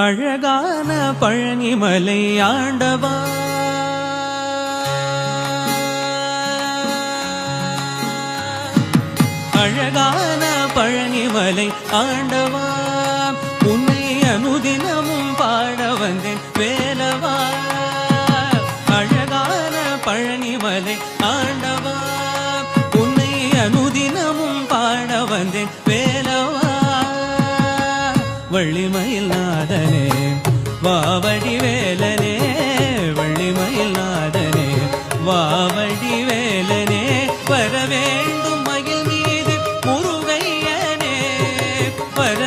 அழகான பழனிமலை ஆண்டவா, அழகான பழனிமலை ஆண்டவா, உன்னை அனுதினமும் பாட வந்தேன் வேலவா. அழகான பழனிமலை ஆண்டவா, உன்னை அனுதினமும் பாட வந்தேன் வேலவா. வள்ளிமயில் நாதனே வாவடி வேலனே, வள்ளிமயில் நாதனே வாவடி வேலனே, வர வேண்டும் மயில் மீது முருகையனே, வர